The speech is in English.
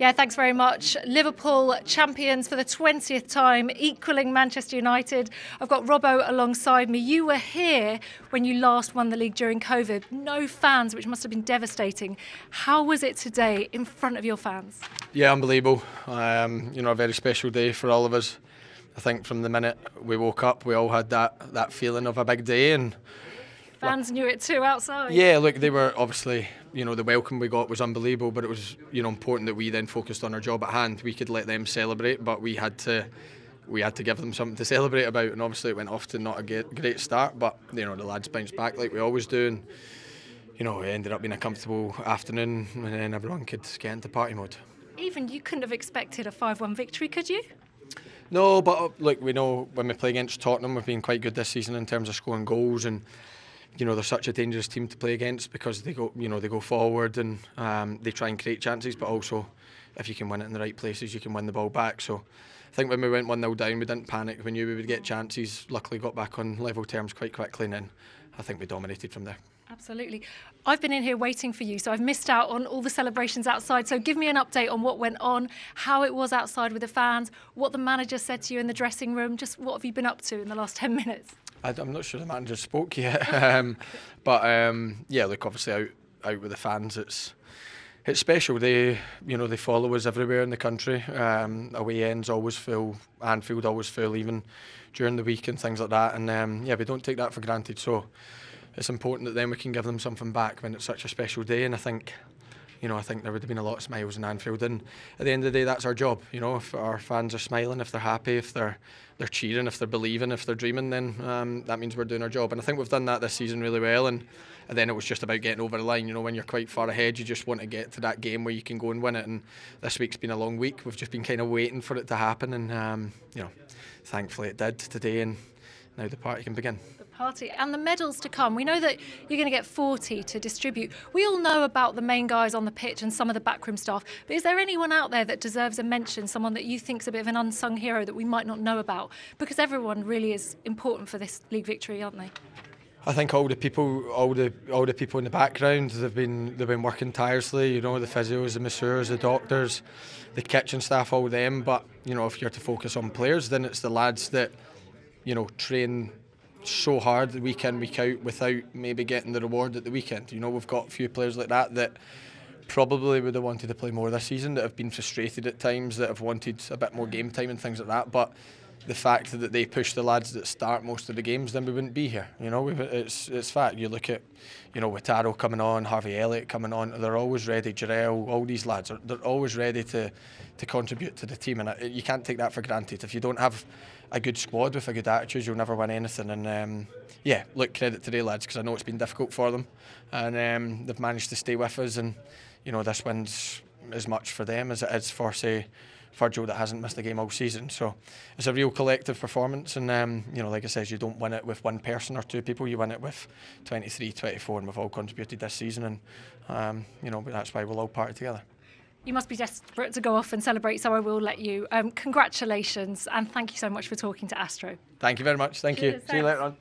Yeah, thanks very much. Liverpool champions for the 20th time, equalling Manchester United. I've got Robbo alongside me. You were here when you last won the league during COVID. No fans, which must have been devastating. How was it today in front of your fans? Yeah, unbelievable. A very special day for all of us. I think from the minute we woke up, we all had that feeling of a big day, and fans knew it too outside. Yeah, look, they were obviously, the welcome we got was unbelievable, but it was, important that we then focused on our job at hand. We could let them celebrate, but we had to give them something to celebrate about, and obviously it went off to not a great start, but the lads bounced back like we always do, and it ended up being a comfortable afternoon, and then everyone could get into party mode. Even you couldn't have expected a 5-1 victory, could you? No, but look, we know when we play against Tottenham, we've been quite good this season in terms of scoring goals, and they're such a dangerous team to play against because they go forward and they try and create chances, but also if you can win it in the right places, you can win the ball back. So I think when we went 1-0 down, we didn't panic. We knew we would get chances. Luckily, got back on level terms quite quickly, and then I think we dominated from there. Absolutely. I've been in here waiting for you, so I've missed out on all the celebrations outside. So give me an update on what went on, how it was outside with the fans, what the manager said to you in the dressing room. Just what have you been up to in the last 10 minutes? I'm not sure the manager spoke yet, but look, obviously out with the fans, it's special. They follow us everywhere in the country. Away ends always full, Anfield always full, even during the week and things like that. And we don't take that for granted. So it's important that then we can give them something back when it's such a special day. And I think there would have been a lot of smiles in Anfield, and at the end of the day, that's our job. If our fans are smiling, if they're happy, if they're cheering, if they're believing, if they're dreaming, then that means we're doing our job. And I think we've done that this season really well. And then it was just about getting over the line. When you're quite far ahead, you just want to get to that game where you can go and win it. And this week's been a long week. We've just been kind of waiting for it to happen, and thankfully it did today. And now the party can begin. Party and the medals to come. We know that you're going to get 40 to distribute. We all know about the main guys on the pitch and some of the backroom staff, but is there anyone out there that deserves a mention, someone that you think's a bit of an unsung hero that we might not know about? Because everyone really is important for this league victory, aren't they? I think all the people in the background, they've been working tirelessly. The physios, the masseurs, the doctors, the kitchen staff, all them. But if you're to focus on players, then it's the lads that train so hard week in, week out without maybe getting the reward at the weekend. We've got a few players like that probably would have wanted to play more this season, that have been frustrated at times, that have wanted a bit more game time and things like that. But the fact that they push the lads that start most of the games, then we wouldn't be here. It's fact. You look at, Wataro coming on, Harvey Elliott coming on, they're always ready. Jarell, all these lads, they're always ready to contribute to the team, and you can't take that for granted. If you don't have a good squad with a good attitude, you'll never win anything. And look, credit to the lads, because I know it's been difficult for them, and they've managed to stay with us. And this win's as much for them as it is for, say, Virgil, that hasn't missed a game all season. So it's a real collective performance, and like I said, you don't win it with one person or two people, you win it with 23, 24, and we've all contributed this season, and that's why we'll all party together. You must be desperate to go off and celebrate, so I will let you. Congratulations, and thank you so much for talking to Astro. Thank you very much. Thank you. See you later on.